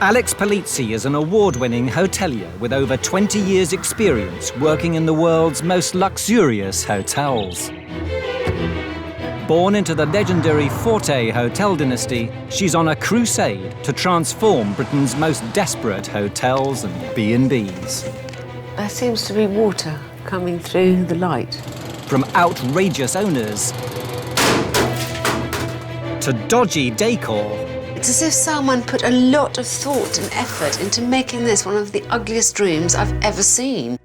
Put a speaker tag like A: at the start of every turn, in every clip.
A: Alex Polizzi is an award-winning hotelier with over 20 years' experience working in the world's most luxurious hotels. Born into the legendary Forte hotel dynasty, she's on a crusade to transform Britain's most desperate hotels and B&Bs.
B: There seems to be water coming through the light.
A: From outrageous owners to dodgy decor.
B: It's as if someone put a lot of thought and effort into making this one of the ugliest rooms I've ever seen.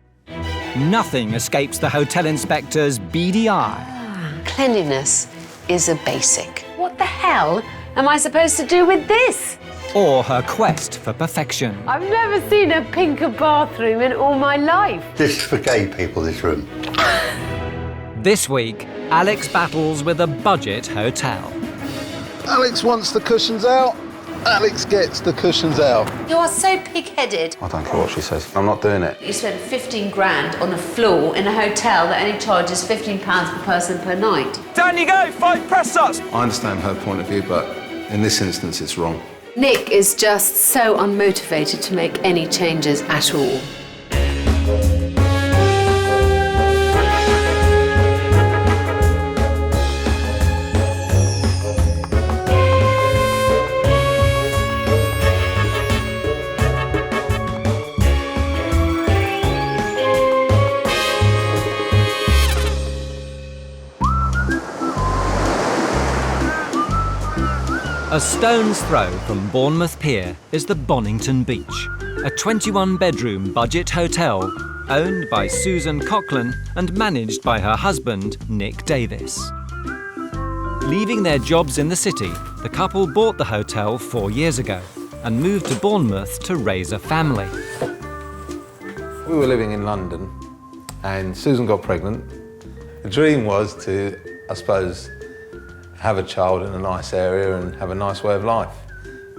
A: Nothing escapes the hotel inspector's beady eye.
B: Cleanliness is a basic. What the hell am I supposed to do with this?
A: Or her quest for perfection.
B: I've never seen a pinker bathroom in all my life.
C: This is for gay people, this room.
A: This week, Alex battles with a budget hotel.
D: Alex wants the cushions out. Alex gets the cushions out.
B: You are so pig-headed.
D: I don't care what she says. I'm not doing it.
B: You spent 15 grand on a floor in a hotel that only charges £15 per person per night.
E: Down you go, 5 press-ups.
D: I understand her point of view, but in this instance, it's wrong.
B: Nick is just so unmotivated to make any changes at all.
A: A stone's throw from Bournemouth Pier is the Bonnington Beach, a 21-bedroom budget hotel owned by Susan Coughlin and managed by her husband, Nick Davis. Leaving their jobs in the city, the couple bought the hotel 4 years ago and moved to Bournemouth to raise a family.
D: We were living in London and Susan got pregnant. The dream was to, I suppose, have a child in a nice area and have a nice way of life.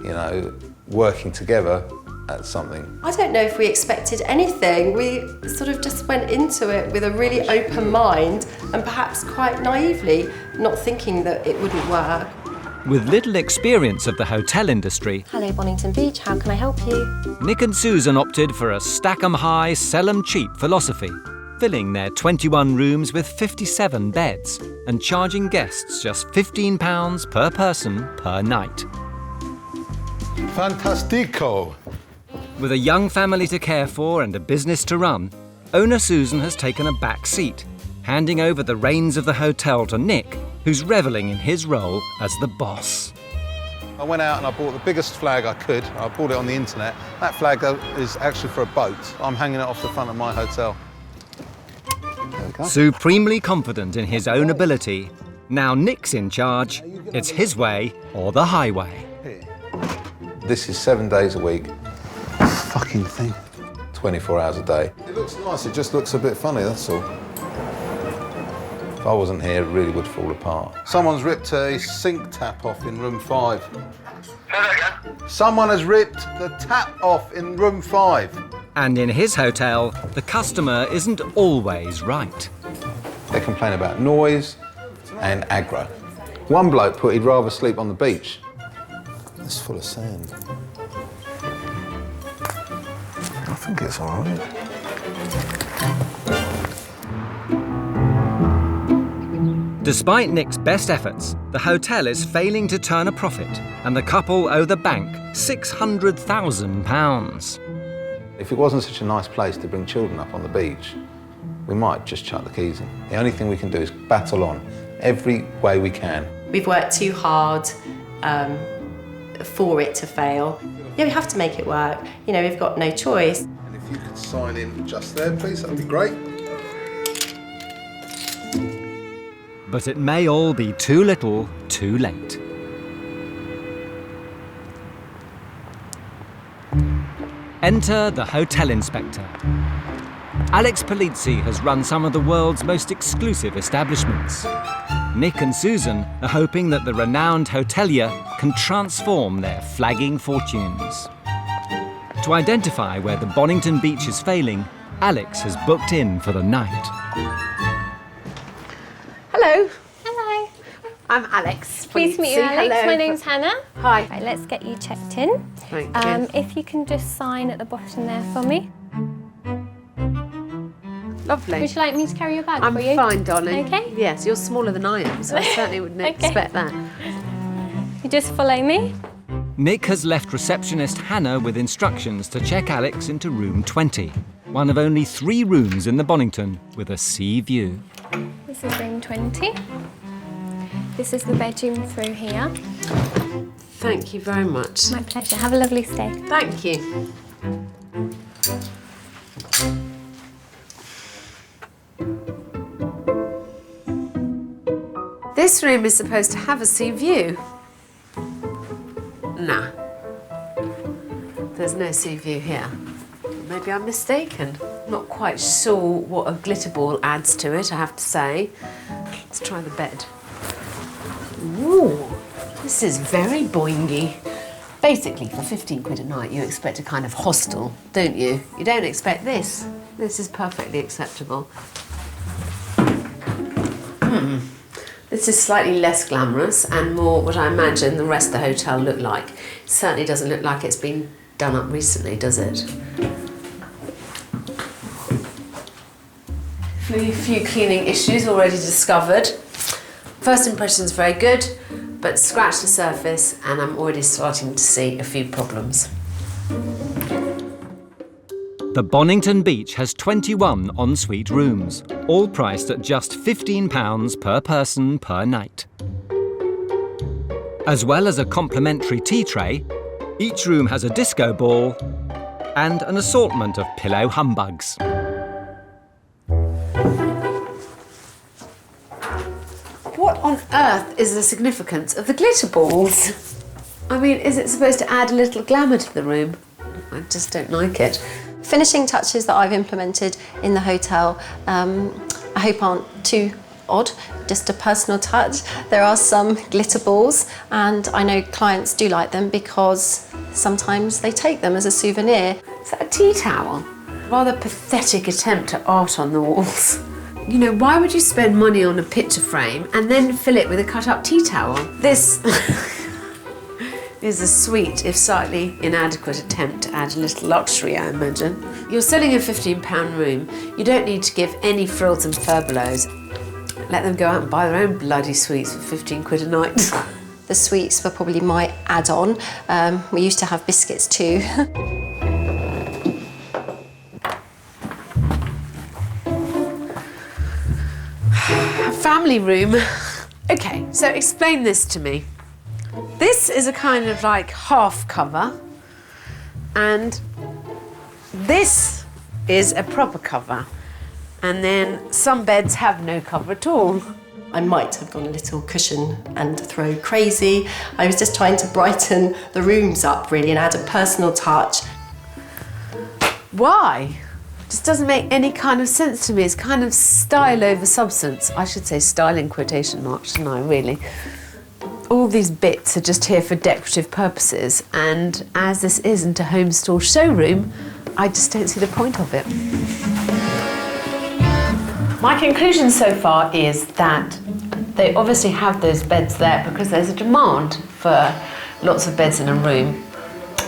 D: You know, working together at something.
F: I don't know if we expected anything. We sort of just went into it with a really open mind and perhaps quite naively, not thinking that it wouldn't work.
A: With little experience of the hotel industry,
G: Hello, Bonnington Beach, how can I help you?
A: Nick and Susan opted for a stack 'em high, sell 'em cheap philosophy, filling their 21 rooms with 57 beds and charging guests just £15 per person per night.
D: Fantastico!
A: With a young family to care for and a business to run, owner Susan has taken a back seat, handing over the reins of the hotel to Nick, who's revelling in his role as the boss.
D: I went out and I bought the biggest flag I could. I bought it on the internet. That flag is actually for a boat. I'm hanging it off the front of my hotel.
A: Supremely confident in his own ability, now Nick's in charge. It's his way or the highway.
D: This is 7 days a week. Fucking thing. 24 hours a day. It looks nice, it just looks a bit funny, that's all. If I wasn't here, it really would fall apart. Someone's ripped a sink tap off in room 5.
C: Say that again?
D: Someone has ripped the tap off in room 5.
A: And in his hotel, the customer isn't always right.
D: They complain about noise and aggro. One bloke put he'd rather sleep on the beach. It's full of sand. I think it's all right.
A: Despite Nick's best efforts, the hotel is failing to turn a profit, and the couple owe the bank £600,000.
D: If it wasn't such a nice place to bring children up on the beach, we might just chuck the keys in. The only thing we can do is battle on every way we can.
F: We've worked too hard for it to fail. Yeah, we have to make it work. You know, we've got no choice.
D: And if you could sign in just there, please, that would be great.
A: But it may all be too little, too late. Enter the hotel inspector. Alex Polizzi has run some of the world's most exclusive establishments. Nick and Susan are hoping that the renowned hotelier can transform their flagging fortunes. To identify where the Bonnington Beach is failing, Alex has booked in for the night.
B: Hello.
G: Hello.
B: I'm Alex.
G: Pleased to meet you, Alex.
B: Hello.
G: My name's Hannah.
B: Hi.
G: Right, let's get you checked in.
B: Thank you.
G: If you can just sign at the bottom there for me.
B: Lovely.
G: Would you like me to carry your bag
B: I'm
G: for you?
B: fine, darling.
G: Okay.
B: Yes, you're smaller than I am, so I certainly wouldn't
G: Okay.
B: expect that.
G: You just follow me.
A: Nick has left receptionist Hannah with instructions to check Alex into room 20, one of only 3 rooms in the Bonnington with a sea view.
G: This is room 20. This is the bedroom through here.
B: Thank you very much.
G: My pleasure. Have a lovely stay.
B: Thank you. This room is supposed to have a sea view. Nah. There's no sea view here. Maybe I'm mistaken. Not quite sure what a glitter ball adds to it, I have to say. Let's try the bed. Ooh, this is very boingy. Basically, for 15 quid a night, you expect a kind of hostel, don't you? You don't expect this. This is perfectly acceptable. This is slightly less glamorous and more what I imagine the rest of the hotel looked like. It certainly doesn't look like it's been done up recently, does it? A few cleaning issues already discovered. First impression's very good, but scratch the surface and I'm already starting to see a few problems.
A: The Bonnington Beach has 21 ensuite rooms, all priced at just £15 per person per night. As well as a complimentary tea tray, each room has a disco ball and an assortment of pillow humbugs.
B: What on earth is the significance of the glitter balls? I mean, is it supposed to add a little glamour to the room? I just don't like it.
F: Finishing touches that I've implemented in the hotel, I hope aren't too odd, just a personal touch. There are some glitter balls and I know clients do like them because sometimes they take them as a souvenir.
B: Is that a tea towel? Rather pathetic attempt at art on the walls. You know, why would you spend money on a picture frame and then fill it with a cut-up tea towel? This is a sweet, if slightly inadequate attempt to add a little luxury, I imagine. You're selling a £15 room. You don't need to give any frills and furbelows. Let them go out and buy their own bloody sweets for 15 quid a night.
F: The sweets were probably my add-on. We used to have biscuits too.
B: Family room. Okay, so explain this to me. This is a kind of like half cover, and this is a proper cover. And then some beds have no cover at all.
F: I might have gone a little cushion and throw crazy. I was just trying to brighten the rooms up really and add a personal touch.
B: Why? Just doesn't make any kind of sense to me. It's kind of style over substance. I should say style in quotation marks, shouldn't I, really? All these bits are just here for decorative purposes, and as this isn't a home store showroom, I just don't see the point of it. My conclusion so far is that they obviously have those beds there because there's a demand for lots of beds in a room.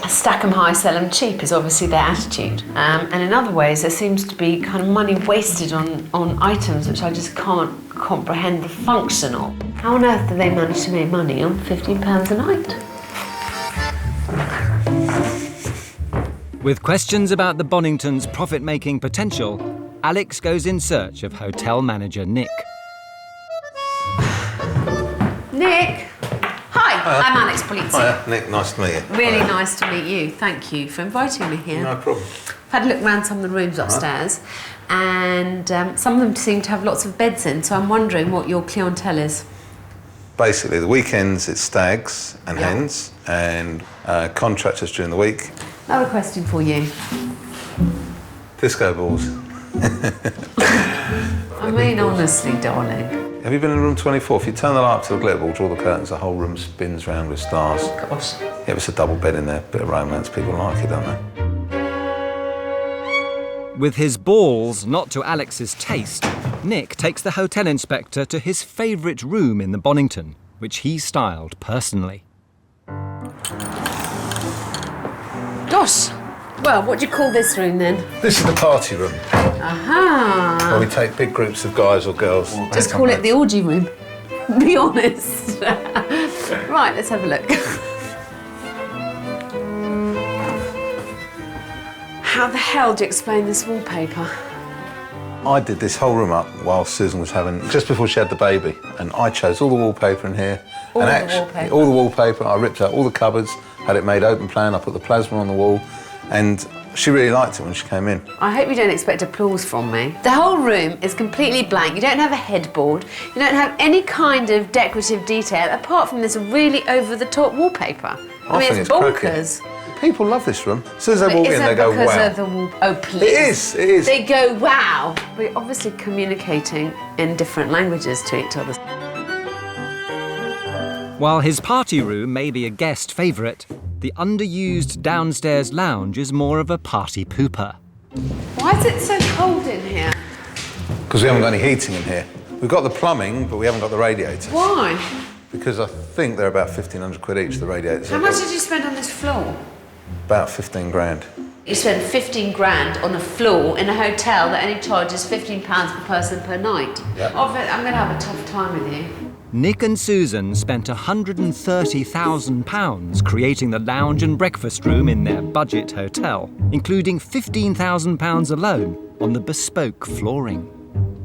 B: Stack 'em high, sell 'em cheap is obviously their attitude. And in other ways, there seems to be kind of money wasted on items which I just can't comprehend the function of. How on earth do they manage to make money on £15 a night?
A: With questions about the Bonnington's profit-making potential, Alex goes in search of hotel manager Nick.
B: Nick! Hi, I'm Alex Polizzi.
D: Hiya, Nick, nice to meet you.
B: Really
D: Hiya.
B: nice to meet you. Thank you for inviting me here.
D: No problem.
B: I've had a look around some of the rooms upstairs, and some of them seem to have lots of beds in, so I'm wondering what your clientele is.
D: Basically, the weekends it's stags and
B: Yeah.
D: hens, and contractors during the week.
B: Another question for you.
D: Disco balls.
B: I mean, honestly, darling.
D: Have you been in room 24? If you turn the light up to the glitter ball, draw the curtains, the whole room spins round with stars.
B: Gosh.
D: Yeah, it's a double bed in there, bit of romance. People like it, don't they?
A: With his balls not to Alex's taste, Nick takes the hotel inspector to his favourite room in the Bonnington, which he styled personally.
B: Gosh! Well, what do you call this room then?
D: This is the party room,
B: Aha!
D: where we take big groups of guys or girls.
B: Just call it the orgy room. Be honest. Right, let's have a look. How the hell do you explain this wallpaper?
D: I did this whole room up while Susan was just before she had the baby, and I chose all the wallpaper in here.
B: All
D: the wallpaper. I ripped out all the cupboards, had it made open plan, I put the plasma on the wall, and she really liked it when she came in.
B: I hope you don't expect applause from me. The whole room is completely blank. You don't have a headboard. You don't have any kind of decorative detail apart from this really over-the-top wallpaper. I mean,
D: think
B: it's
D: cracking.
B: bonkers.
D: People love this room. As soon as they walk in, they go,
B: because
D: wow.
B: of the wall? Oh, please.
D: It is.
B: They go, wow. We're obviously communicating in different languages to each other.
A: While his party room may be a guest favourite, the underused downstairs lounge is more of a party pooper.
B: Why is it so cold in here?
D: Because we haven't got any heating in here. We've got the plumbing, but we haven't got the radiators.
B: Why?
D: Because I think they're about 1,500 quid each, the radiators.
B: How much did you spend on this floor?
D: About 15 grand.
B: You spend 15 grand on a floor in a hotel that only charges £15 per person per night.
D: Yeah.
B: I'm going to have a tough time with you.
A: Nick and Susan spent £130,000 creating the lounge and breakfast room in their budget hotel, including £15,000 alone on the bespoke flooring.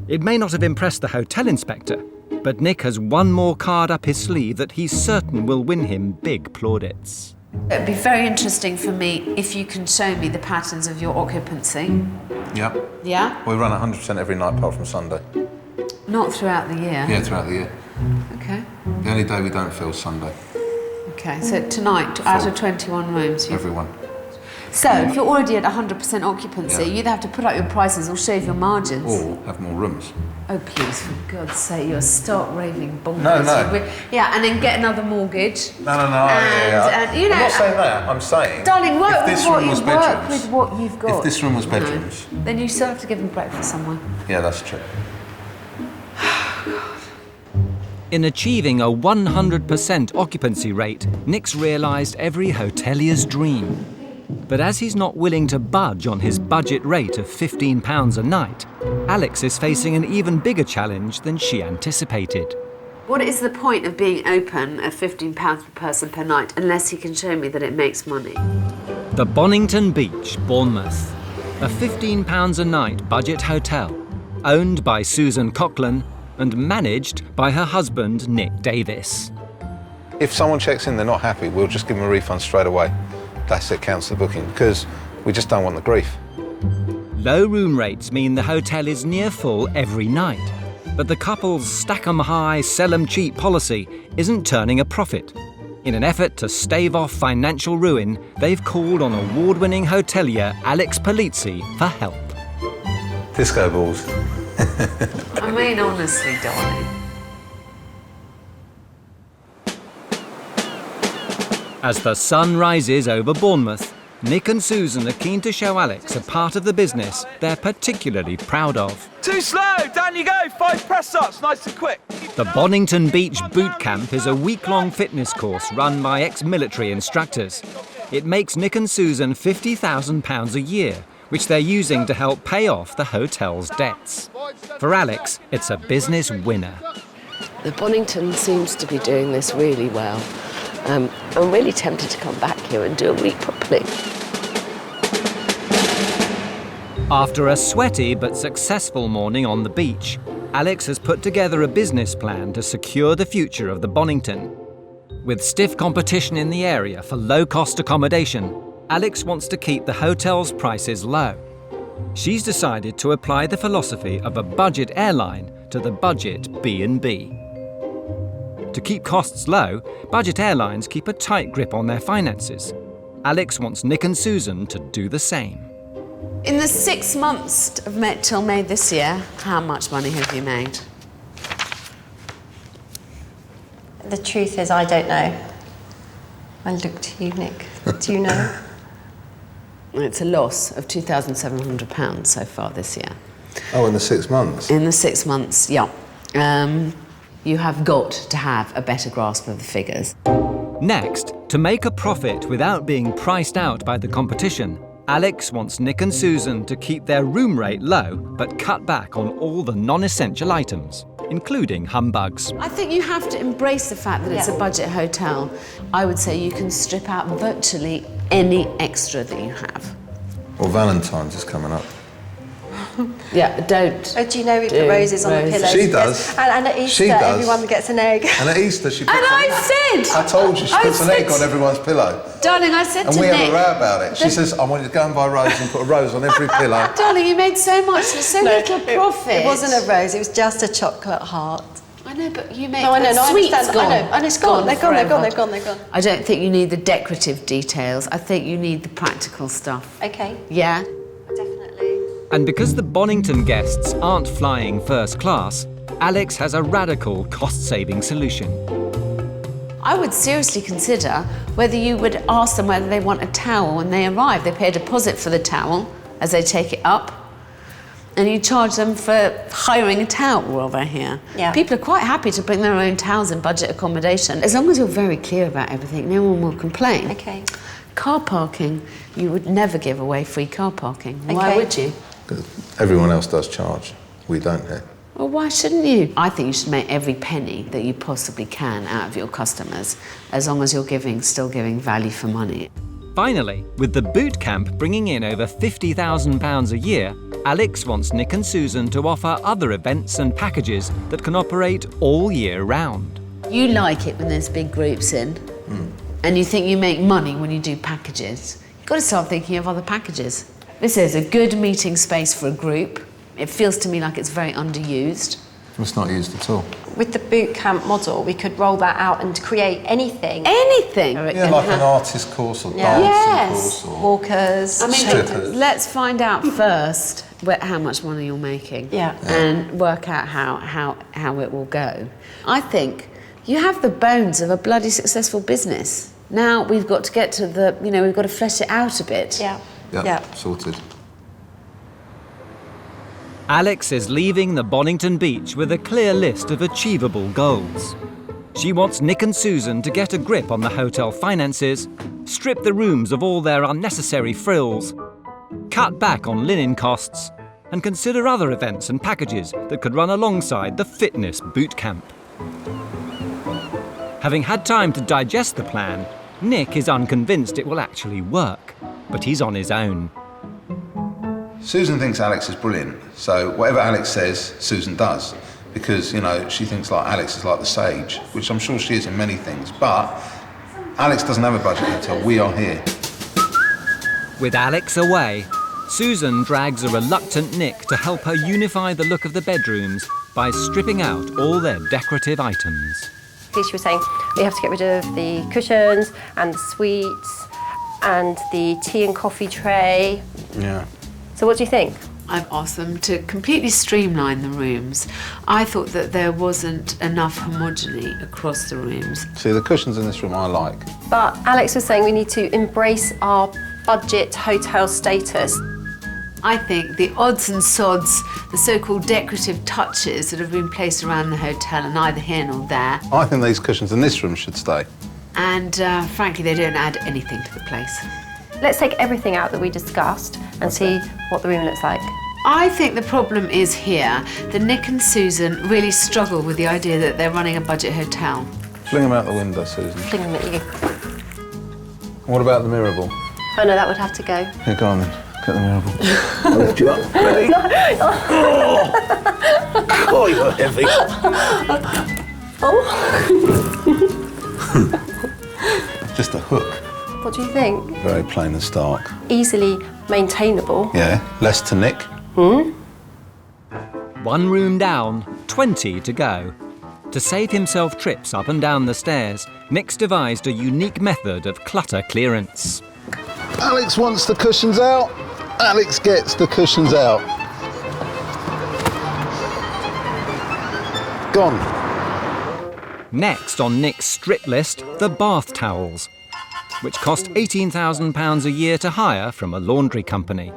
A: It may not have impressed the hotel inspector, but Nick has one more card up his sleeve that he's certain will win him big plaudits.
B: It'd be very interesting for me if you can show me the patterns of your occupancy.
D: Yep.
B: Yeah?
D: We run 100% every night apart from Sunday.
B: Not throughout the year?
D: Yeah, throughout the year.
B: Okay.
D: The only day we don't fill is Sunday.
B: Okay, so tonight, out of 21 rooms, you've...
D: Everyone.
B: So, if you're already at 100% occupancy,
D: Yeah.
B: you either have to put up your prices or shave your margins.
D: Or have more rooms.
B: Oh, please, for God's sake, you're stark raving bonkers.
D: No.
B: Yeah, and then get another mortgage.
D: No.
B: And, you know...
D: I'm not saying that. I'm saying...
B: Darling, work
D: if
B: with
D: this
B: what
D: room
B: you
D: was
B: work
D: bedrooms,
B: with what you've got.
D: If this room was bedrooms...
B: No. Then you still have to give them breakfast somewhere.
D: Yeah, that's true.
A: In achieving a 100% occupancy rate, Nick's realised every hotelier's dream. But as he's not willing to budge on his budget rate of £15 a night, Alex is facing an even bigger challenge than she anticipated.
B: What is the point of being open at £15 per person per night unless he can show me that it makes money?
A: The Bonnington Beach, Bournemouth. A £15 a night budget hotel, owned by Susan Coughlin and managed by her husband, Nick Davis.
D: If someone checks in, they're not happy, we'll just give them a refund straight away. That's it, cancel the booking, because we just don't want the grief.
A: Low room rates mean the hotel is near full every night, but the couple's stack 'em high, sell 'em cheap policy isn't turning a profit. In an effort to stave off financial ruin, they've called on award-winning hotelier Alex Polizzi for help.
D: Disco balls.
B: I mean, honestly, darling.
A: As the sun rises over Bournemouth, Nick and Susan are keen to show Alex a part of the business they're particularly proud of.
E: Too slow, down you go, 5 press-ups, nice and quick.
A: The Bonnington Beach Boot Camp is a week-long fitness course run by ex-military instructors. It makes Nick and Susan £50,000 a year, which they're using to help pay off the hotel's debts. For Alex, it's a business winner.
H: The Bonnington seems to be doing this really well. I'm really tempted to come back here and do a week properly.
A: After a sweaty but successful morning on the beach, Alex has put together a business plan to secure the future of the Bonnington. With stiff competition in the area for low-cost accommodation, Alex wants to keep the hotel's prices low. She's decided to apply the philosophy of a budget airline to the budget B&B. To keep costs low, budget airlines keep a tight grip on their finances. Alex wants Nick and Susan to do the same.
B: In the 6 months till May this year, how much money have you made?
F: The truth is, I don't know. I look to you, Nick. Do you know?
B: It's a loss of £2,700 so far this year.
D: Oh, in the 6 months?
B: In the 6 months, yeah. you have got to have a better grasp of the figures.
A: Next, to make a profit without being priced out by the competition, Alex wants Nick and Susan to keep their room rate low but cut back on all the non-essential items, including humbugs.
B: I think you have to embrace the fact that it's a budget hotel. I would say you can strip out virtually any extra that you have.
D: Well, Valentine's is coming up.
B: Yeah, don't.
F: Oh, do you know we put roses on the pillows?
D: She does.
F: Yes. And at Easter,
D: She does.
F: everyone gets an egg.
D: And at Easter, she puts
B: And I said!
D: I told you, she puts an egg on everyone's pillow.
B: Darling, I said
D: And
B: to
D: we
B: Nick...
D: have a row about it. She says, I want you to go and buy roses and put a rose on every pillow.
B: Darling, you made so much, so little profit.
F: It wasn't a rose, it was just a chocolate heart.
B: I know, but you make...
F: No, I know,
B: the
F: I
B: sweet's
F: understand.
B: gone.
F: I know, and it's gone. They're gone, they're gone, they're gone, they're gone.
B: I don't think you need the decorative details. I think you need the practical stuff.
F: Okay.
B: Yeah?
F: Definitely.
A: And because the Bonnington guests aren't flying first class, Alex has a radical cost-saving solution.
B: I would seriously consider whether you would ask them whether they want a towel when they arrive. They pay a deposit for the towel as they take it up, and you charge them for hiring a towel while they're here.
F: Yeah.
B: People are quite happy to bring their own towels in budget accommodation. As long as you're very clear about everything, no one will complain.
F: Okay.
B: Car parking, you would never give away free car parking. Why
F: Okay.
B: would you?
D: Because everyone else does charge. We don't here.
B: Well, why shouldn't you? I think you should make every penny that you possibly can out of your customers, as long as you're still giving value for money.
A: Finally, with the boot camp bringing in over £50,000 a year, Alex wants Nick and Susan to offer other events and packages that can operate all year round.
B: You like it when there's big groups in, and you think you make money when you do packages. You've got to start thinking of other packages. This is a good meeting space for a group. It feels to me like it's very underused.
D: It's not used at all.
F: With the boot camp model, we could roll that out and create anything.
B: Anything!
D: Yeah, like an artist course or
F: Yeah.
D: dancing
B: Yes.
D: course or...
F: Walkers.
B: I mean,
D: Strippers.
B: let's find out first how much money you're making.
F: Yeah.
B: And work out how it will go. I think you have the bones of a bloody successful business. Now we've got to get to we've got to flesh it out a bit.
F: Yeah.
D: Yeah, sorted.
A: Alex is leaving the Bonnington Beach with a clear list of achievable goals. She wants Nick and Susan to get a grip on the hotel finances, strip the rooms of all their unnecessary frills, cut back on linen costs, and consider other events and packages that could run alongside the fitness boot camp. Having had time to digest the plan, Nick is unconvinced it will actually work, but he's on his own.
D: Susan thinks Alex is brilliant, so whatever Alex says, Susan does. Because, she thinks like Alex is like the sage, which I'm sure she is in many things, but Alex doesn't have a budget hotel, we are here.
A: With Alex away, Susan drags a reluctant Nick to help her unify the look of the bedrooms by stripping out all their decorative items.
F: She was saying we have to get rid of the cushions and the sweets and the tea and coffee tray.
D: Yeah.
F: So what do you think?
B: I've asked them to completely streamline the rooms. I thought that there wasn't enough homogeny across the rooms.
D: See, the cushions in this room I like.
F: But Alex was saying we need to embrace our budget hotel status.
B: I think the odds and sods, the so-called decorative touches that have been placed around the hotel are neither here nor there.
D: I think these cushions in this room should stay.
B: And frankly, they don't add anything to the place.
F: Let's take everything out that we discussed and see what the room looks like.
B: I think the problem is here that Nick and Susan really struggle with the idea that they're running a budget hotel.
D: Fling them out the window, Susan.
F: Fling them at you.
D: What about the mirror ball?
F: Oh no, that would have to go.
D: Here, go on then. Get the mirror ball. I'll lift you up. Ready? Oh, you're heavy. Just a hook.
F: What do you think?
D: Very plain and stark.
F: Easily maintainable.
D: Yeah, less to nick.
A: One room down, 20 to go. To save himself trips up and down the stairs, Nick's devised a unique method of clutter clearance.
D: Alex wants the cushions out. Alex gets the cushions out. Gone.
A: Next on Nick's strip list, the bath towels, which cost £18,000 a year to hire from a laundry company.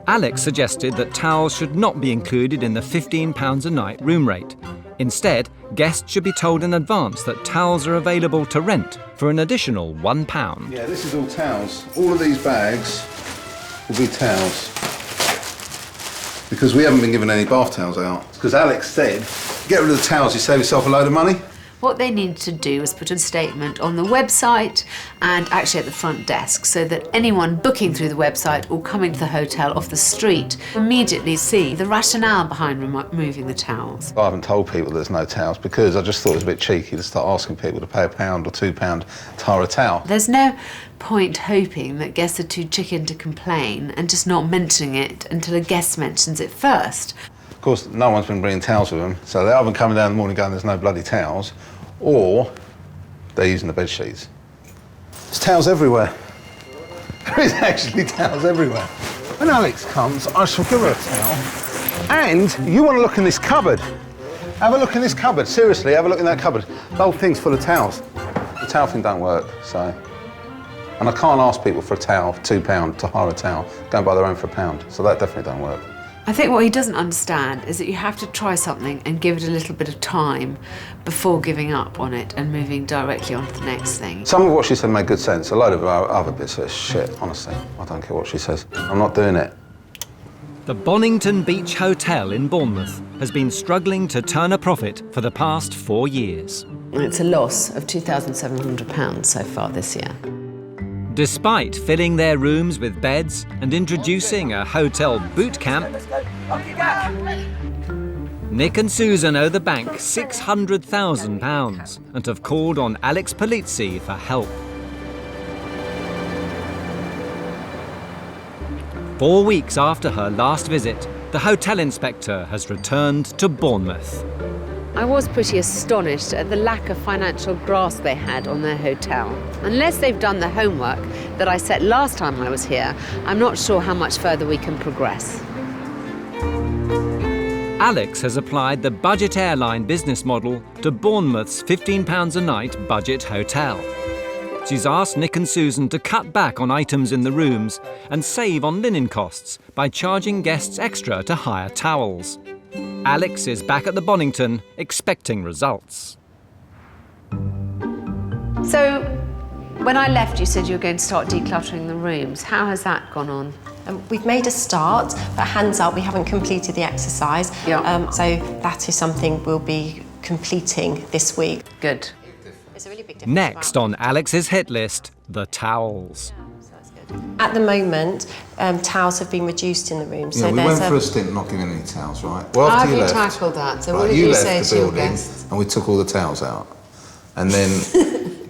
A: Alex suggested that towels should not be included in the £15 a night room rate. Instead, guests should be told in advance that towels are available to rent for an additional £1.
D: Yeah, this is all towels. All of these bags will be towels. Because we haven't been given any bath towels out. Because Alex said, get rid of the towels, you save yourself a load of money.
B: What they needed to do was put a statement on the website and actually at the front desk so that anyone booking through the website or coming to the hotel off the street immediately see the rationale behind removing the towels.
D: I haven't told people there's no towels because I just thought it was a bit cheeky to start asking people to pay £1 or £2 to hire a towel.
B: There's no point hoping that guests are too chicken to complain and just not mentioning it until a guest mentions it first.
D: Of course, no one's been bringing towels with them, so they're either coming down in the morning going, there's no bloody towels, or they're using the bed sheets. There's towels everywhere. There is actually towels everywhere. When Alex comes, I shall give her a towel. And you want to look in this cupboard. Have a look in this cupboard. Seriously, have a look in that cupboard. The whole thing's full of towels. The towel thing don't work, so. And I can't ask people for a towel, £2 to hire a towel. Go and buy their own for £1. So that definitely don't work.
B: I think what he doesn't understand is that you have to try something and give it a little bit of time before giving up on it and moving directly on to the next thing.
D: Some of what she said made good sense. A load of other bits are shit, honestly. I don't care what she says. I'm not doing it.
A: The Bonnington Beach Hotel in Bournemouth has been struggling to turn a profit for the past 4 years.
B: It's a loss of £2,700 so far this year.
A: Despite filling their rooms with beds and introducing a hotel boot camp, Nick and Susan owe the bank £600,000 and have called on Alex Polizzi for help. 4 weeks after her last visit, the hotel inspector has returned to Bournemouth.
B: I was pretty astonished at the lack of financial grasp they had on their hotel. Unless they've done the homework that I set last time I was here, I'm not sure how much further we can progress.
A: Alex has applied the budget airline business model to Bournemouth's £15 a night budget hotel. She's asked Nick and Susan to cut back on items in the rooms and save on linen costs by charging guests extra to hire towels. Alex is back at the Bonnington, expecting results.
B: So, when I left, you said you were going to start decluttering the rooms. How has that gone on?
F: We've made a start, but hands up, we haven't completed the exercise.
B: Yeah.
F: So that is something we'll be completing this week.
B: Good.
F: It's a really big difference.
A: Next on Alex's hit list, the towels.
F: At the moment, towels have been reduced in the room.
D: Yeah, we went for a stint not giving any towels, right? Well,
B: How
D: after
B: have you
D: left,
B: tackled that? So
D: right,
B: what did you
D: left
B: say
D: the
B: to your
D: building
B: guests?
D: and we took all the towels out. And then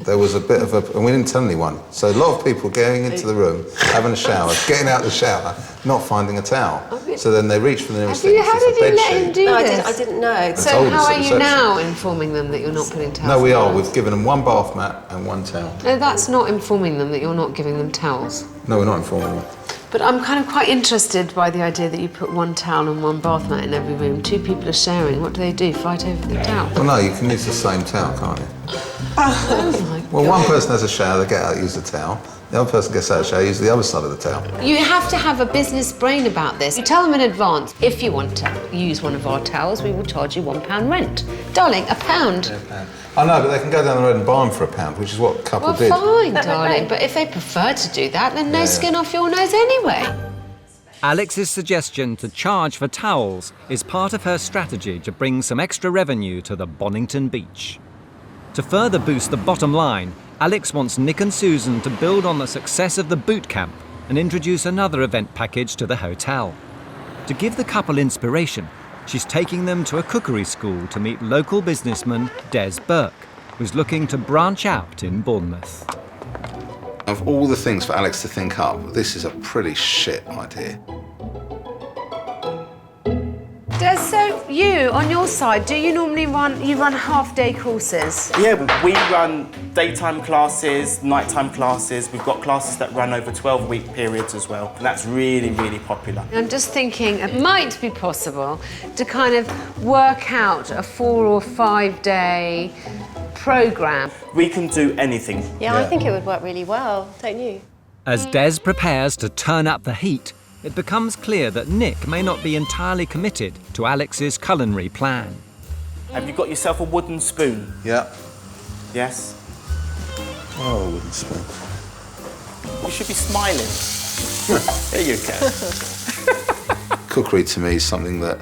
D: there was a bit of a... And we didn't tell anyone. So a lot of people going into the room, having a shower, getting out of the shower, not finding a towel. So then they reached for the nearest thing,
B: How
D: which was
B: did
D: a
B: you
D: bed
B: let him
D: sheet.
B: do
F: No,
B: this?
F: I didn't know.
B: So
D: told us
B: how
D: at
B: are you
D: reception.
B: now informing them that you're not putting towels
D: No, we
B: down?
D: are. We've given them one bath mat and one towel.
B: No, that's not informing them that you're not giving them towels.
D: No, we're not informing them.
B: But I'm kind of quite interested by the idea that you put one towel and one bath mat in every room. 2 people are sharing. What do? Fight over the towel?
D: Well, no, you can use the same towel, can't you?
B: Oh my
D: Well,
B: God.
D: one person has a shower, they get out, use the towel. The other person gets out of the shower, use the other side of the towel.
B: You have to have a business brain about this. You tell them in advance, if you want to use one of our towels, we will charge you £1 rent. Darling, £1.
D: I know, but they can go down the road and buy them for £1, which is what a couple
B: Well,
D: did.
B: fine, darling. But if they prefer to do that, then no skin off your nose anyway.
A: Alex's suggestion to charge for towels is part of her strategy to bring some extra revenue to the Bonnington Beach. To further boost the bottom line, Alex wants Nick and Susan to build on the success of the boot camp and introduce another event package to the hotel. To give the couple inspiration, she's taking them to a cookery school to meet local businessman Des Burke, who's looking to branch out in Bournemouth.
D: Of all the things for Alex to think up, this is a pretty shit idea.
B: Des, so you, on your side, do you normally run half-day courses?
I: Yeah, we run daytime classes, nighttime classes. We've got classes that run over 12-week periods as well. And that's really, really popular.
B: I'm just thinking it might be possible to kind of work out a 4 or 5 day programme.
I: We can do anything.
F: Yeah, I think it would work really well, don't you?
A: As Des prepares to turn up the heat, it becomes clear that Nick may not be entirely committed to Alex's culinary plan.
I: Have you got yourself a wooden spoon?
D: Yeah.
I: Yes?
D: Oh, wooden spoon.
I: You should be smiling. There you go.
D: Cookery to me is something that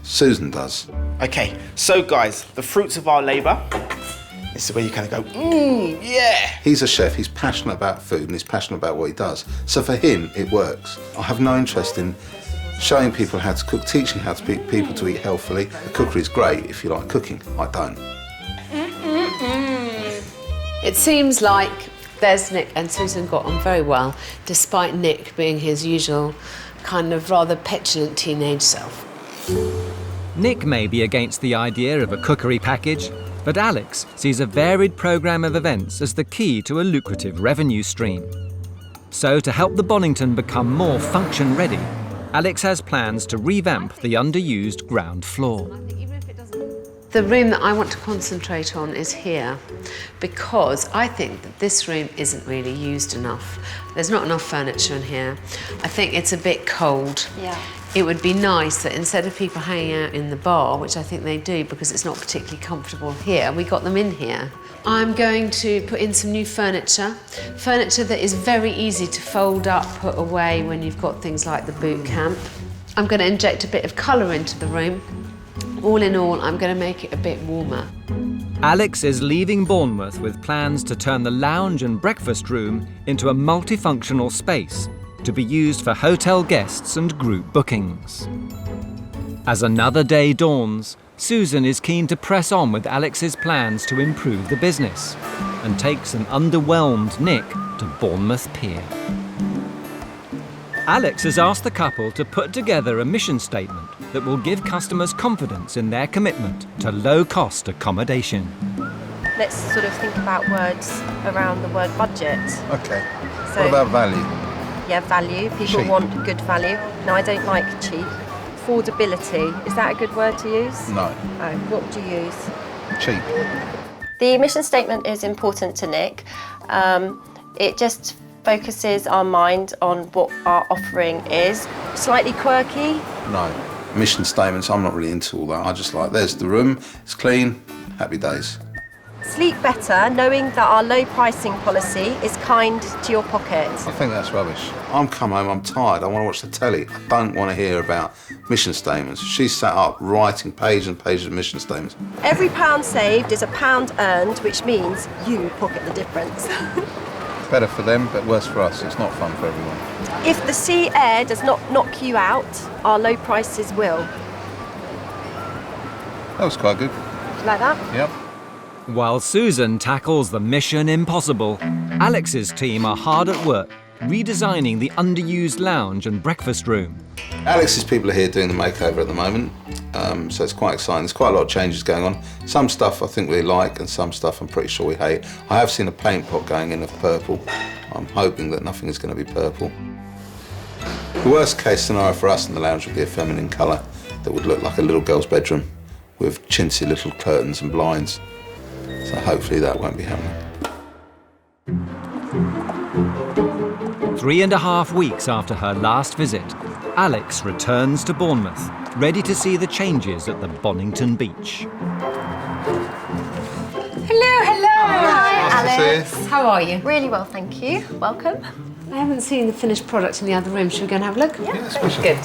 D: Susan does.
I: Okay, so guys, the fruits of our labour. This is where you kind of go, yeah.
D: He's a chef, he's passionate about food and he's passionate about what he does. So for him, it works. I have no interest in showing people how to cook, teaching how to people to eat healthily. The cookery is great if you like cooking. I don't.
B: It seems like there's Nick and Susan got on very well, despite Nick being his usual kind of rather petulant teenage self.
A: Nick may be against the idea of a cookery package, but Alex sees a varied programme of events as the key to a lucrative revenue stream. So to help the Bonnington become more function-ready, Alex has plans to revamp the underused ground floor.
B: The room that I want to concentrate on is here, because I think that this room isn't really used enough. There's not enough furniture in here. I think it's a bit cold.
F: Yeah.
B: It would be nice that instead of people hanging out in the bar, which I think they do because it's not particularly comfortable here, we got them in here. I'm going to put in some new furniture that is very easy to fold up, put away when you've got things like the boot camp. I'm going to inject a bit of colour into the room. All in all, I'm going to make it a bit warmer.
A: Alex is leaving Bournemouth with plans to turn the lounge and breakfast room into a multifunctional space to be used for hotel guests and group bookings. As another day dawns, Susan is keen to press on with Alex's plans to improve the business and takes an underwhelmed Nick to Bournemouth Pier. Alex has asked the couple to put together a mission statement that will give customers confidence in their commitment to low-cost accommodation.
J: Let's sort of think about words around the word budget.
D: Okay.
J: So,
D: what about value?
J: Yeah, value. People
D: Cheap.
J: want good value. No, I don't like cheap. Affordability. Is that a good word to use?
D: No.
J: Oh, what do you use?
D: Cheap.
F: The mission statement is important to Nick. It just focuses our mind on what our offering is.
J: Slightly quirky.
D: No. Mission statements, I'm not really into all that. I just like, there's the room, it's clean, happy days.
J: Sleep better, knowing that our low pricing policy is kind to your pocket.
D: I think that's rubbish. I'm come home, I'm tired, I want to watch the telly. I don't want to hear about mission statements. She's sat up writing pages and pages of mission statements.
J: Every £1 saved is £1 earned, which means you pocket the difference.
D: Better for them, but worse for us. It's not fun for everyone.
J: If the sea air does not knock you out, our low prices will.
D: That was quite good.
J: Like that?
D: Yep.
A: While Susan tackles the mission impossible, Alex's team are hard at work redesigning the underused lounge and breakfast room.
D: Alex's people are here doing the makeover at the moment, so it's quite exciting. There's quite a lot of changes going on. Some stuff I think we like and some stuff I'm pretty sure we hate. I have seen a paint pot going in of purple. I'm hoping that nothing is going to be purple. The worst case scenario for us in the lounge would be a feminine colour that would look like a little girl's bedroom with chintzy little curtains and blinds. So hopefully that won't be happening.
A: 3.5 weeks after her last visit, Alex returns to Bournemouth, ready to see the changes at the Bonnington Beach.
B: Hello, hello.
F: Hi, Alex.
B: How are you?
F: Really well, thank you. Welcome.
B: I haven't seen the finished product in the other room. Should we go and have a look?
D: Yeah, especially.
B: Good.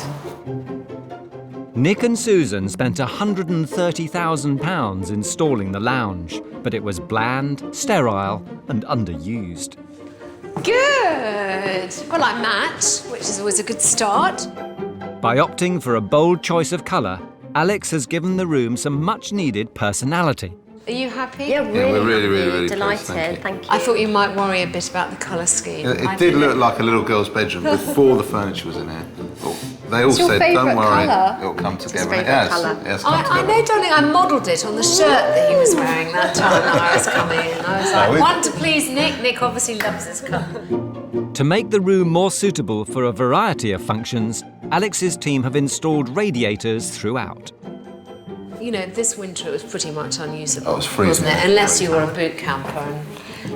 A: Nick and Susan spent £130,000 installing the lounge, but it was bland, sterile and underused.
B: Good. Well, I match, which is always a good start.
A: By opting for a bold choice of colour, Alex has given the room some much-needed personality.
B: Are you happy?
F: Yeah,
D: we're really
F: delighted.
D: pleased, thank you.
F: Thank you.
B: I thought you might worry a bit about the colour scheme.
D: It did look like a little girl's bedroom before the furniture was in here. They all
F: What's your
D: said, don't
F: favourite
D: worry,
F: colour?
D: it'll come together.
F: favourite
D: It has.
F: colour?
D: It has come
B: I
D: together.
B: know, darling, I modelled it on the shirt that he was wearing that time that I was coming in. I was like, one to please Nick. Nick obviously loves this colour.
A: To make the room more suitable for a variety of functions, Alex's team have installed radiators throughout.
B: You know, this winter it was pretty much unusable.
D: Oh, it was freezing.
B: Wasn't it? Unless you were a boot camper and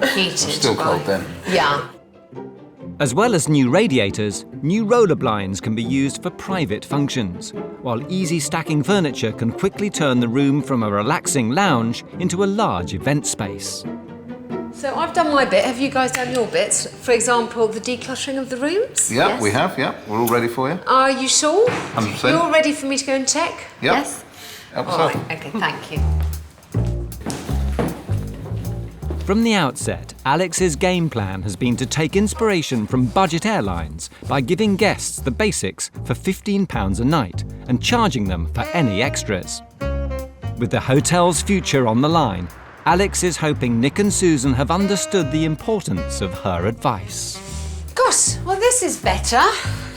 B: heated.
D: Still
B: by-
D: cold then.
B: Yeah.
A: As well as new radiators, new roller blinds can be used for private functions, while easy stacking furniture can quickly turn the room from a relaxing lounge into a large event space.
B: So I've done my bit. Have you guys done your bits? For example, the decluttering of the rooms?
D: Yeah,
B: Yes.
D: we have, yeah. We're all ready for you.
B: Are you sure?
D: 100%.
B: You're ready for me to go and check?
D: Yep.
B: Yes?
D: Help us
B: All
D: out.
B: right, okay, thank you.
A: From the outset, Alex's game plan has been to take inspiration from budget airlines by giving guests the basics for £15 a night and charging them for any extras. With the hotel's future on the line, Alex is hoping Nick and Susan have understood the importance of her advice.
B: Gosh, well this is better.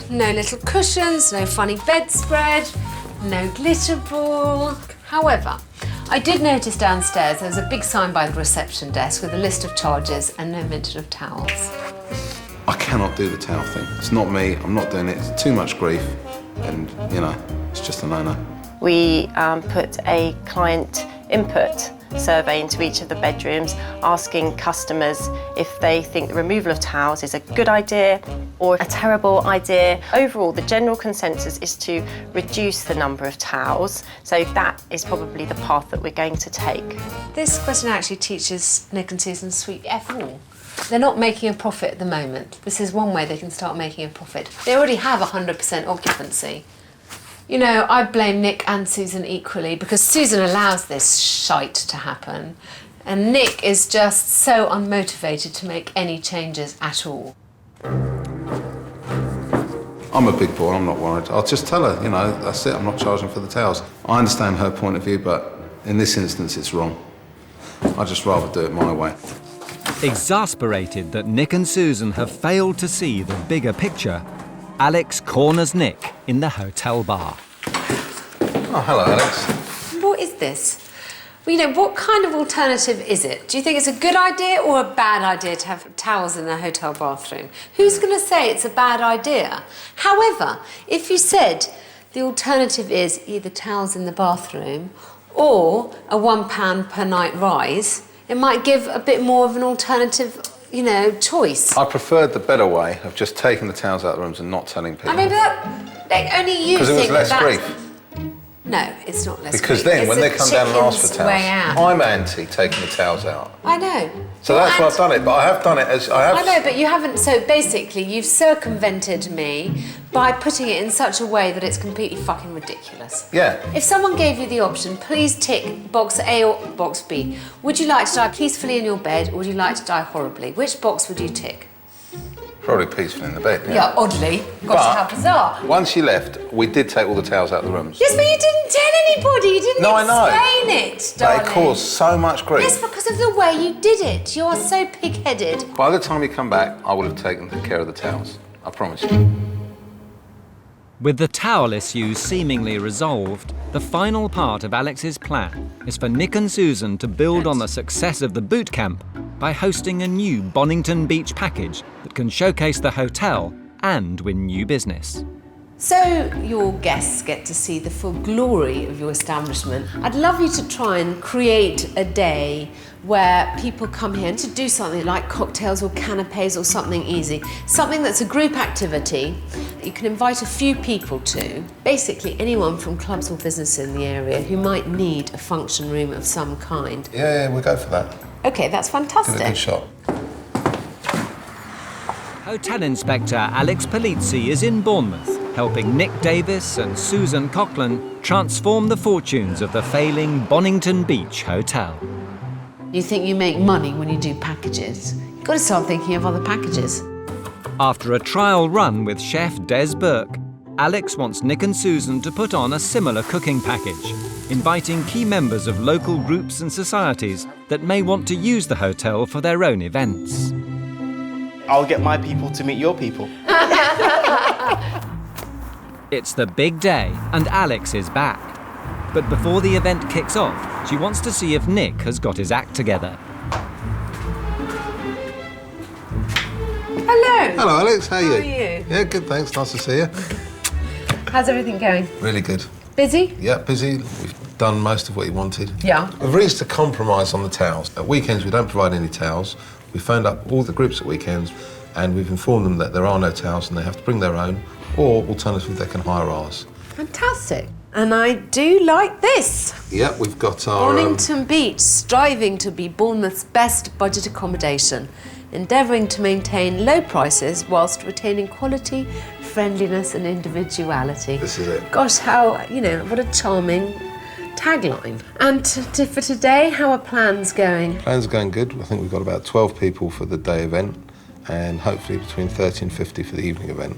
B: No little cushions, no funny bedspread, no glitter ball. However, I did notice downstairs there was a big sign by the reception desk with a list of charges and no mention of towels.
D: I cannot do the towel thing. It's not me, I'm not doing it. It's too much grief and, you know, it's just a no-no.
J: We put a client input survey into each of the bedrooms, asking customers if they think the removal of towels is a good idea or a terrible idea. Overall, the general consensus is to reduce the number of towels, so that is probably the path that we're going to take.
B: This question actually teaches Nick and Susan sweet F4. They're not making a profit at the moment. This is one way they can start making a profit. They already have 100% occupancy. You know, I blame Nick and Susan equally because Susan allows this shite to happen and Nick is just so unmotivated to make any changes at all.
D: I'm a big boy, I'm not worried. I'll just tell her, you know, that's it, I'm not charging for the towels. I understand her point of view, but in this instance, it's wrong. I'd just rather do it my way.
A: Exasperated that Nick and Susan have failed to see the bigger picture, Alex corners Nick in the hotel bar.
D: Oh, hello, Alex.
B: What is this? Well, you know, what kind of alternative is it? Do you think it's a good idea or a bad idea to have towels in the hotel bathroom? Who's going to say it's a bad idea? However, if you said the alternative is either towels in the bathroom or a £1 per night rise, it might give a bit more of an alternative, you know, choice.
D: I preferred the better way of just taking the towels out of the rooms and not telling people.
B: I mean, but only you
D: because it was
B: think
D: less
B: that's...
D: grief.
B: No, it's not less
D: Because
B: grief.
D: then,
B: It's
D: when
B: the
D: they come down and ask for
B: chicken's
D: towels,
B: way out.
D: I'm anti taking the towels out.
B: I know.
D: So that's why I've done it, but I have done it as I have.
B: I know, but you haven't. So basically, you've circumvented me by putting it in such a way that it's completely fucking ridiculous.
D: Yeah.
B: If someone gave you the option, please tick box A or box B. Would you like to die peacefully in your bed, or would you like to die horribly? Which box would you tick?
D: Probably peaceful in the bed.
B: Yeah, oddly. Gosh, how bizarre.
D: Once you left, we did take all the towels out of the rooms.
B: Yes, but you didn't tell anybody. You didn't
D: No, I know.
B: explain it, darling.
D: But it caused so much grief.
B: Yes, because of the way you did it. You are so pig-headed.
D: By the time you come back, I would have taken care of the towels. I promise you.
A: With the towel issue seemingly resolved, the final part of Alex's plan is for Nick and Susan to build on the success of the boot camp by hosting a new Bonnington Beach package that can showcase the hotel and win new business.
B: So your guests get to see the full glory of your establishment. I'd love you to try and create a day where people come here to do something like cocktails or canapes or something easy. Something that's a group activity that you can invite a few people to. Basically anyone from clubs or business in the area who might need a function room of some kind.
D: Yeah, we'll go for that.
B: Okay, that's fantastic.
D: Give it a good shot.
A: Hotel Inspector Alex Polizzi is in Bournemouth, helping Nick Davis and Susan Coughlin transform the fortunes of the failing Bonnington Beach Hotel.
B: You think you make money when you do packages? You've got to start thinking of other packages.
A: After a trial run with chef Des Burke, Alex wants Nick and Susan to put on a similar cooking package, inviting key members of local groups and societies that may want to use the hotel for their own events.
I: I'll get my people to meet your people.
A: It's the big day and Alex is back. But before the event kicks off, she wants to see if Nick has got his act together.
B: Hello.
D: Hello, Alex. How are you?
B: How are you?
D: Yeah, good, thanks. Nice to see you.
B: How's everything going?
D: Really good.
B: Busy?
D: Yeah, busy. We've done most of what you wanted.
B: Yeah.
D: We've reached a compromise on the towels. At weekends, we don't provide any towels. We phoned up all the groups at weekends, And we've informed them that there are no towels and they have to bring their own, or alternatively they can hire ours.
B: Fantastic. And I do like this.
D: Yep, we've got our...
B: Bonnington Beach, striving to be Bournemouth's best budget accommodation, endeavouring to maintain low prices whilst retaining quality, friendliness and individuality.
D: This is it.
B: Gosh, how, you know, what a charming tagline. And for today, how are plans going?
D: Plans are going good. I think we've got about 12 people for the day event and hopefully between 30 and 50 for the evening event.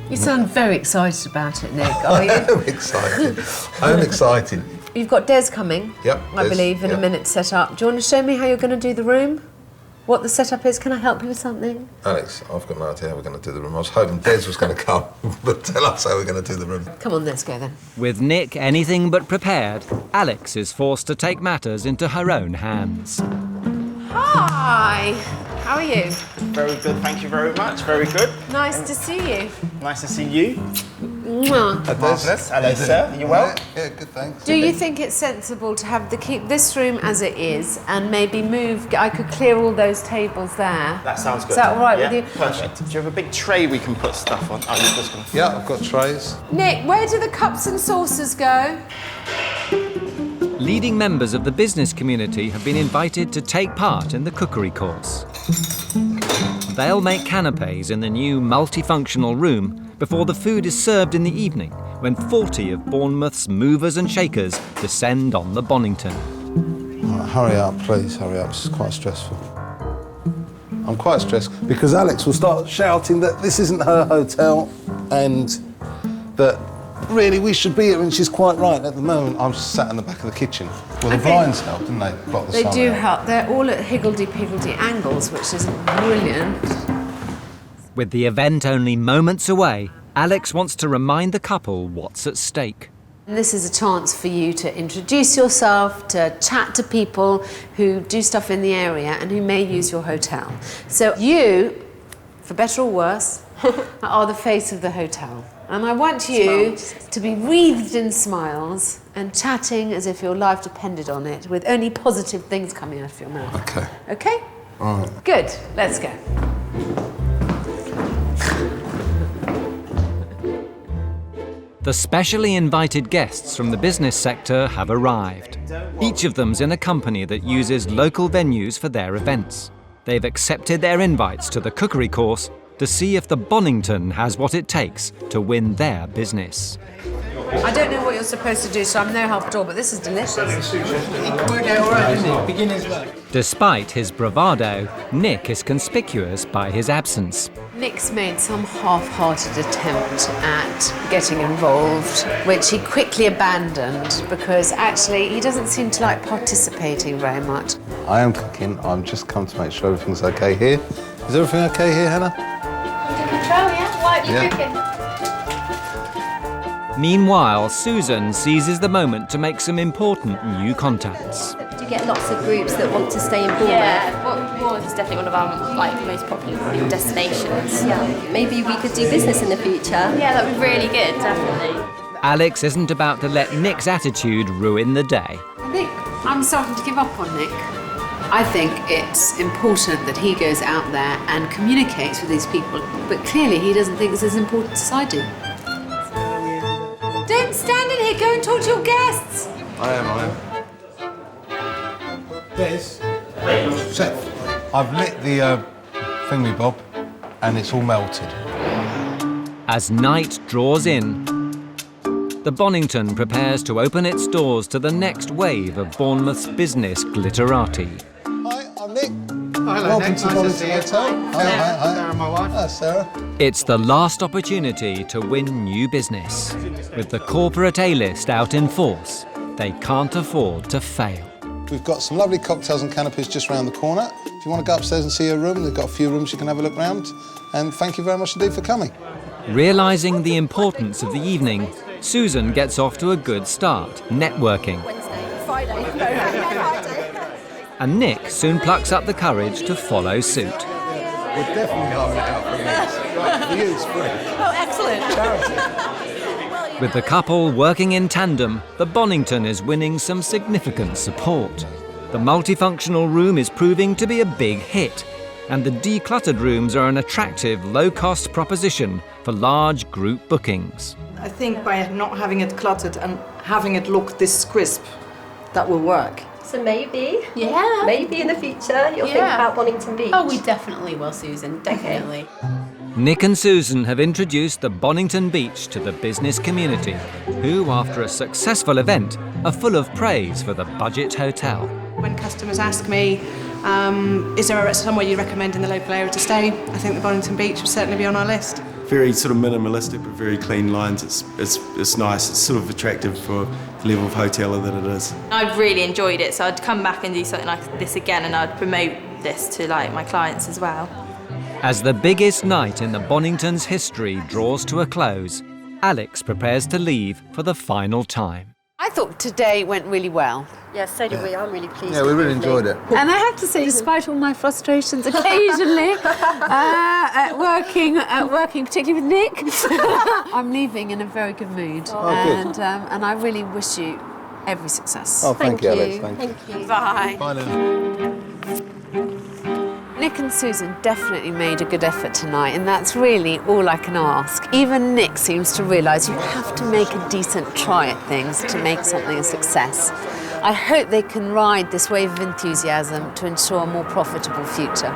B: You sound very excited about it, Nick, are you?
D: I'm excited. I'm excited.
B: You've got Des coming,
D: Yep,
B: I
D: Des,
B: believe, in a
D: yep.
B: minute to set up. Do you want to show me how you're going to do the room? What the setup is? Can I help you with something?
D: Alex, I've got no idea how we're going to do the room. I was hoping Des was going to come, but tell us how we're going to do the room.
B: Come on, let's go then.
A: With Nick anything but prepared, Alex is forced to take matters into her own hands.
B: Hi! How are you?
I: Very good, thank you very much. Very good.
B: Nice to see you.
I: Nice to see you.
B: Mwah.
I: Marvellous. Hello, sir. You well?
D: Yeah, good, thanks.
B: Do you think it's sensible to have keep this room as it is and maybe move? I could clear all those tables there.
I: That sounds good.
B: Is that all right
I: Yeah,
B: with you?
I: perfect. Do you have a big tray we can put stuff on? Oh, you're just going to...
D: Yeah, I've got trays.
B: Nick, where do the cups and saucers go?
A: Leading members of the business community have been invited to take part in the cookery course. They'll make canapés in the new multifunctional room before the food is served in the evening, when 40 of Bournemouth's movers and shakers descend on the Bonnington.
D: Right, hurry up, please, hurry up. It's quite stressful. I'm quite stressed because Alex will start shouting that this isn't her hotel and that really we should be here, and she's quite right. At the moment, I'm sat in the back of the kitchen. Well, the blinds help, didn't they? Block the
B: They
D: sun
B: do
D: out.
B: help. They're all at higgledy-piggledy angles, which is brilliant.
A: With the event only moments away, Alex wants to remind the couple what's at stake.
B: And this is a chance for you to introduce yourself, to chat to people who do stuff in the area and who may use your hotel. So you, for better or worse, are the face of the hotel. And I want you to be wreathed in smiles and chatting as if your life depended on it, with only positive things coming out of your mouth.
D: Okay.
B: Okay?
D: All right.
B: Good. Let's go.
A: The specially invited guests from the business sector have arrived. Each of them's in a company that uses local venues for their events. They've accepted their invites to the cookery course to see if the Bonnington has what it takes to win their business.
B: I don't know what you're supposed to do, so I'm no help at all, but this is delicious.
A: Despite his bravado, Nick is conspicuous by his absence.
B: Nick's made some half-hearted attempt at getting involved, which he quickly abandoned because actually he doesn't seem to like participating very much.
D: I am cooking. I'm just come to make sure everything's okay here. Is everything okay here, Hannah?
G: Under control, yeah? What are you
D: Yeah.
G: cooking?
A: Meanwhile, Susan seizes the moment to make some important new contacts.
F: Do you get lots of groups that want to stay in Bournemouth?
G: Yeah, Bournemouth is definitely one of our most popular destinations.
F: Yeah. Maybe we could do business in the future.
G: Yeah, that would be really good, definitely.
A: Alex isn't about to let Nick's attitude ruin the day.
B: I think I'm starting to give up on Nick. I think it's important that he goes out there and communicates with these people, but clearly he doesn't think it's as important as I do. Don't stand in here, go and talk to your guests.
D: I am. Des, Chef, I've lit the thingy-bob and it's all melted.
A: As night draws in, the Bonnington prepares to open its doors to the next wave of Bournemouth's business glitterati.
D: Hi, I'm Nick.
K: Hello,
D: Welcome
K: Nick.
D: to
K: Nice to
D: Bonnington
K: see you.
D: Hotel. Hi.
K: Sarah, my wife.
D: Hi, Sarah.
A: It's the last opportunity to win new business. With the corporate A-list out in force, they can't afford to fail.
D: We've got some lovely cocktails and canapes just round the corner. If you want to go upstairs and see a room, they've got a few rooms you can have a look round. And thank you very much indeed for coming.
A: Realising the importance of the evening, Susan gets off to a good start, networking.
F: Friday.
A: And Nick soon plucks up the courage to follow suit.
D: We're definitely having it out for you. Right, for you, it's free.
F: Oh, excellent.
D: Charity.
A: With the couple working in tandem, the Bonnington is winning some significant support. The multifunctional room is proving to be a big hit, and the decluttered rooms are an attractive, low-cost proposition for large group bookings.
K: I think by not having it cluttered and having it look this crisp, that will work.
F: So maybe,
G: Yeah.
F: maybe in the future you'll think about Bonnington Beach.
B: Oh, we definitely will, Susan, definitely.
A: Nick and Susan have introduced the Bonnington Beach to the business community, who, after a successful event, are full of praise for the budget hotel.
L: When customers ask me, is there somewhere you recommend in the local area to stay, I think the Bonnington Beach would certainly be on our list.
M: Very sort of minimalistic but very clean lines. It's nice, it's sort of attractive for the level of hoteler that it is.
N: I've really enjoyed it, so I'd come back and do something like this again, and I'd promote this to my clients as well.
A: As the biggest night in the Bonnington's history draws to a close, Alex prepares to leave for the final time.
B: I thought today went really well.
F: Yes, so did we. I'm really pleased.
D: Yeah, we really enjoyed it.
B: And I have to say, despite all my frustrations occasionally at working, particularly with Nick, I'm leaving in a very good mood. And I really wish you every success.
D: Oh, thank you, Alex. Thank
B: you. Bye.
D: Bye then.
B: Nick and Susan definitely made a good effort tonight, and that's really all I can ask. Even Nick seems to realise you have to make a decent try at things to make something a success. I hope they can ride this wave of enthusiasm to ensure a more profitable future.